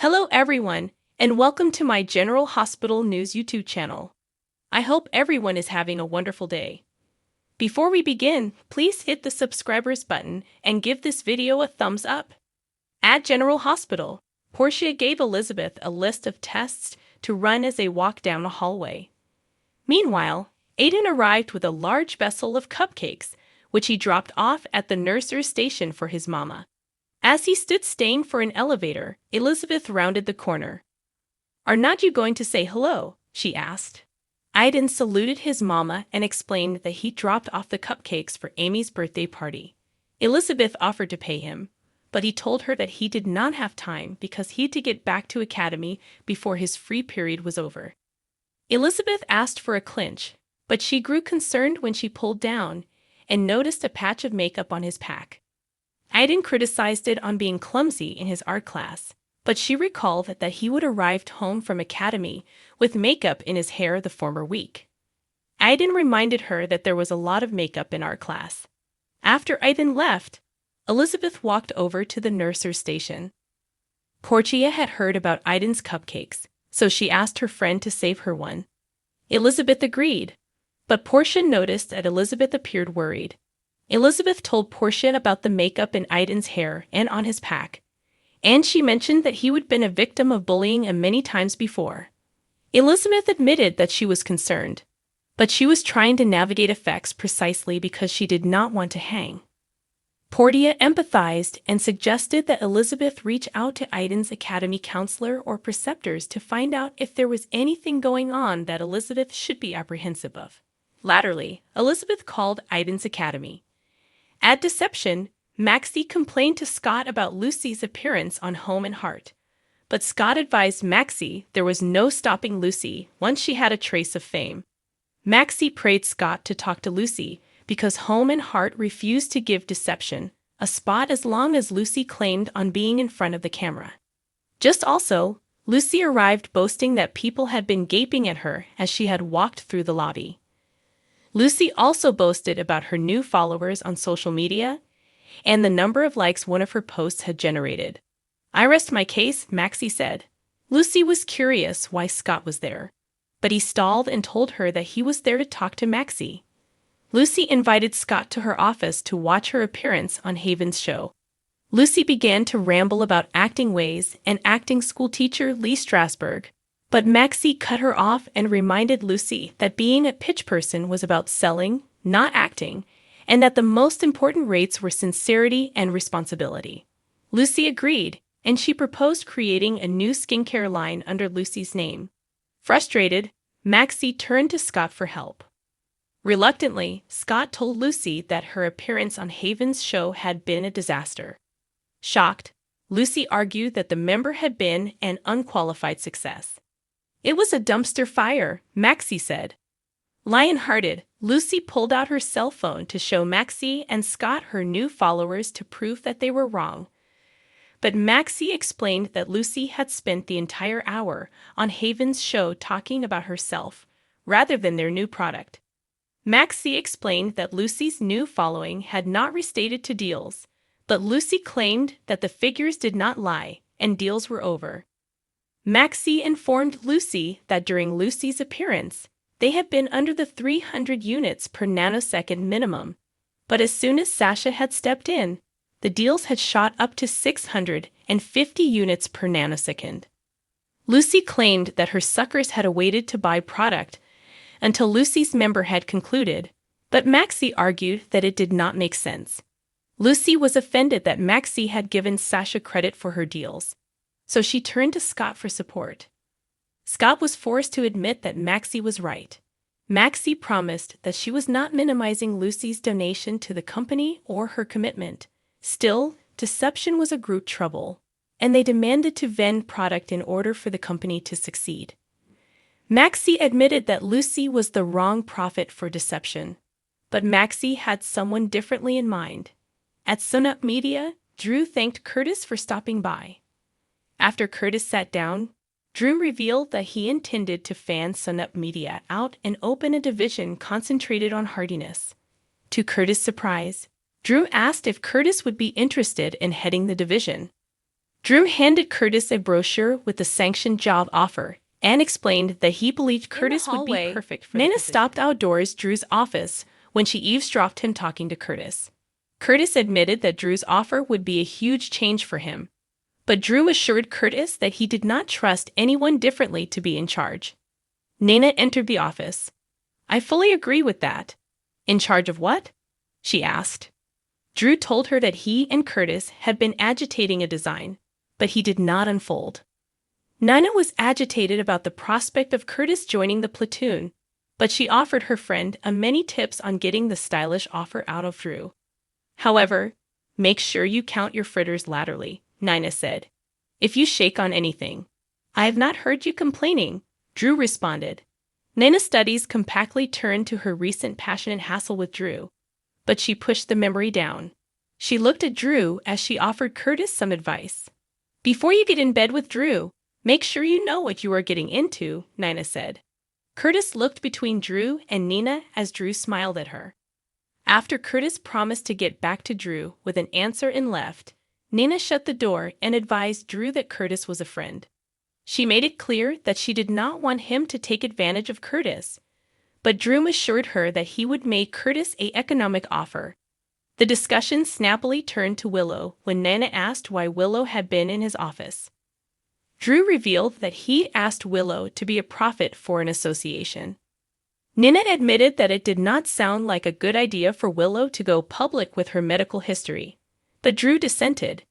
Hello everyone, and welcome to my General Hospital News YouTube channel. I hope everyone is having a wonderful day. Before we begin, please hit the subscribers button and give this video a thumbs up. At General Hospital, Portia gave Elizabeth a list of tests to run as they walked down the hallway. Meanwhile, Aiden arrived with a large vessel of cupcakes, which he dropped off at the nurse's station for his mama. As he stood staying for an elevator, Elizabeth rounded the corner. "Are not you going to say hello?" she asked. Aiden saluted his mama and explained that he dropped off the cupcakes for Amy's birthday party. Elizabeth offered to pay him, but he told her that he did not have time because he had to get back to academy before his free period was over. Elizabeth asked for a clinch, but she grew concerned when she pulled down and noticed a patch of makeup on his pack. Aiden criticized it on being clumsy in his art class, but she recalled that he would arrived home from academy with makeup in his hair the former week. Aiden reminded her that there was a lot of makeup in art class. After Aiden left, Elizabeth walked over to the nurse's station. Portia had heard about Aiden's cupcakes, so she asked her friend to save her one. Elizabeth agreed, but Portia noticed that Elizabeth appeared worried. Elizabeth told Portia about the makeup in Aiden's hair and on his pack, and she mentioned that he had been a victim of bullying many times before. Elizabeth admitted that she was concerned, but she was trying to navigate effects precisely because she did not want to hang. Portia empathized and suggested that Elizabeth reach out to Aiden's academy counselor or preceptors to find out if there was anything going on that Elizabeth should be apprehensive of. Latterly, Elizabeth called Aiden's academy. At Deception, Maxie complained to Scott about Lucy's appearance on Home and Heart, but Scott advised Maxie there was no stopping Lucy once she had a trace of fame. Maxie prayed Scott to talk to Lucy because Home and Heart refused to give Deception a spot as long as Lucy claimed on being in front of the camera. Just also, Lucy arrived boasting that people had been gaping at her as she had walked through the lobby. Lucy also boasted about her new followers on social media and the number of likes one of her posts had generated. "I rest my case," Maxie said. Lucy was curious why Scott was there, but he stalled and told her that he was there to talk to Maxie. Lucy invited Scott to her office to watch her appearance on Haven's show. Lucy began to ramble about acting ways and acting school teacher Lee Strasberg, but Maxie cut her off and reminded Lucy that being a pitch person was about selling, not acting, and that the most important rates were sincerity and responsibility. Lucy agreed, and she proposed creating a new skincare line under Lucy's name. Frustrated, Maxie turned to Scott for help. Reluctantly, Scott told Lucy that her appearance on Haven's show had been a disaster. Shocked, Lucy argued that the member had been an unqualified success. "It was a dumpster fire," Maxie said. Lion-hearted, Lucy pulled out her cell phone to show Maxie and Scott her new followers to prove that they were wrong. But Maxie explained that Lucy had spent the entire hour on Haven's show talking about herself, rather than their new product. Maxie explained that Lucy's new following had not restated to deals, but Lucy claimed that the figures did not lie and deals were over. Maxie informed Lucy that during Lucy's appearance, they had been under the 300 units per nanosecond minimum, but as soon as Sasha had stepped in, the deals had shot up to 650 units per nanosecond. Lucy claimed that her suckers had waited to buy product until Lucy's member had concluded, but Maxie argued that it did not make sense. Lucy was offended that Maxie had given Sasha credit for her deals, so she turned to Scott for support. Scott was forced to admit that Maxie was right. Maxie promised that she was not minimizing Lucy's donation to the company or her commitment. Still, Deception was a group trouble, and they demanded to vend product in order for the company to succeed. Maxie admitted that Lucy was the wrong prophet for Deception, but Maxie had someone differently in mind. At Sunup Media, Drew thanked Curtis for stopping by. After Curtis sat down, Drew revealed that he intended to fan Sunup Media out and open a division concentrated on hardiness. To Curtis' surprise, Drew asked if Curtis would be interested in heading the division. Drew handed Curtis a brochure with the sanctioned job offer and explained that he believed Curtis would be perfect for the position. Nana stopped outdoors Drew's office when she eavesdropped him talking to Curtis. Curtis admitted that Drew's offer would be a huge change for him, but Drew assured Curtis that he did not trust anyone differently to be in charge. Nana entered the office. "I fully agree with that." "In charge of what?" she asked. Drew told her that he and Curtis had been agitating a design, but he did not unfold. Nina was agitated about the prospect of Curtis joining the platoon, but she offered her friend many tips on getting the stylish offer out of Drew. "However, make sure you count your fritters laterally," Nina said. "If you shake on anything." "I have not heard you complaining," Drew responded. Nina's studies compactly turned to her recent passionate hassle with Drew, but she pushed the memory down. She looked at Drew as she offered Curtis some advice. "Before you get in bed with Drew, make sure you know what you are getting into," Nina said. Curtis looked between Drew and Nina as Drew smiled at her. After Curtis promised to get back to Drew with an answer and left, Nina shut the door and advised Drew that Curtis was a friend. She made it clear that she did not want him to take advantage of Curtis, but Drew assured her that he would make Curtis an economic offer. The discussion snappily turned to Willow when Nana asked why Willow had been in his office. Drew revealed that he'd asked Willow to be a prophet for an association. Nina admitted that it did not sound like a good idea for Willow to go public with her medical history, but Drew dissented.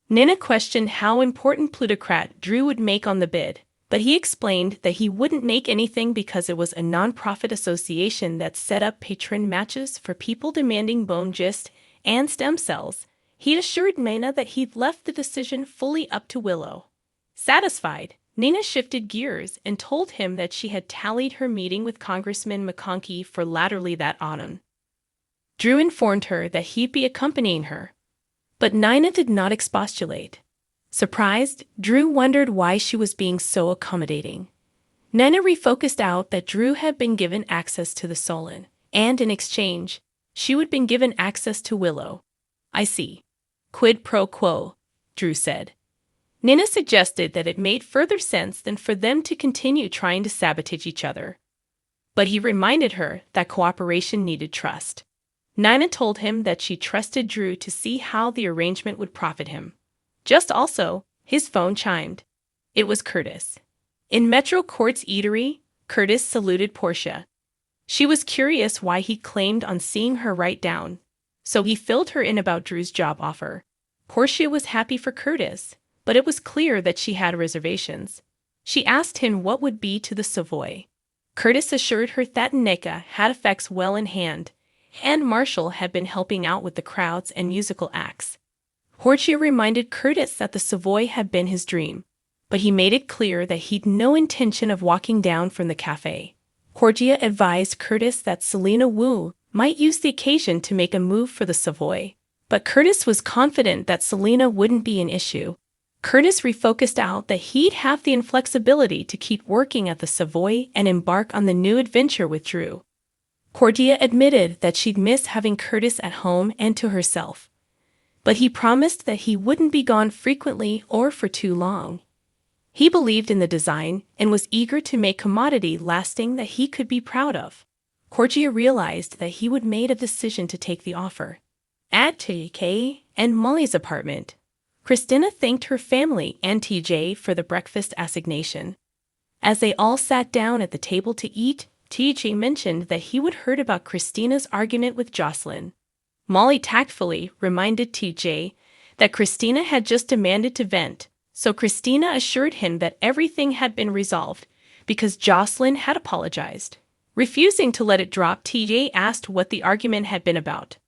Nina questioned how important plutocrat Drew would make on the bid, but he explained that he wouldn't make anything because it was a non-profit association that set up patron matches for people demanding bone gist and stem cells. He assured Nina that he'd left the decision fully up to Willow. Satisfied, Nina shifted gears and told him that she had tallied her meeting with Congressman McConkey for laterally that autumn. Drew informed her that he'd be accompanying her, but Nina did not expostulate. Surprised, Drew wondered why she was being so accommodating. Nina refocused out that Drew had been given access to the Solon, and in exchange, she would been given access to Willow. "I see. Quid pro quo," Drew said. Nina suggested that it made further sense than for them to continue trying to sabotage each other. But he reminded her that cooperation needed trust. Nina told him that she trusted Drew to see how the arrangement would profit him. Just also, his phone chimed. It was Curtis. In Metro Court's eatery, Curtis saluted Portia. She was curious why he claimed on seeing her write down, so he filled her in about Drew's job offer. Portia was happy for Curtis, but it was clear that she had reservations. She asked him what would be to the Savoy. Curtis assured her that NECA had effects well in hand, and Marshall had been helping out with the crowds and musical acts. Portia reminded Curtis that the Savoy had been his dream, but he made it clear that he'd no intention of walking down from the cafe. Portia advised Curtis that Selena Wu might use the occasion to make a move for the Savoy, but Curtis was confident that Selena wouldn't be an issue. Curtis refocused out that he'd have the inflexibility to keep working at the Savoy and embark on the new adventure with Drew. Portia admitted that she'd miss having Curtis at home and to herself, but he promised that he wouldn't be gone frequently or for too long. He believed in the design and was eager to make commodity lasting that he could be proud of. Portia realized that he would made a decision to take the offer. At TJ and Molly's apartment, Kristina thanked her family and TJ for the breakfast assignation. As they all sat down at the table to eat, TJ mentioned that he would heard about Kristina's argument with Jocelyn. Molly tactfully reminded TJ that Kristina had just demanded to vent, so Kristina assured him that everything had been resolved because Jocelyn had apologized. Refusing to let it drop, TJ asked what the argument had been about.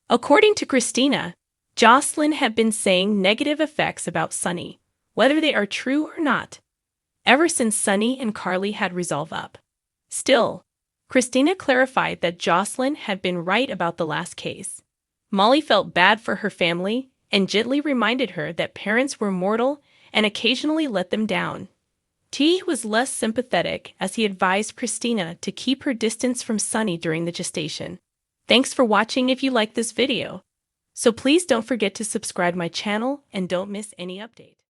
According to Kristina, Jocelyn had been saying negative effects about Sunny, whether they are true or not, ever since Sunny and Carly had resolved up. Still, Kristina clarified that Jocelyn had been right about the last case. Molly felt bad for her family and gently reminded her that parents were mortal and occasionally let them down. T was less sympathetic as he advised Kristina to keep her distance from Sunny during the gestation. Thanks for watching. If you like this video, so please don't forget to subscribe my channel and don't miss any update.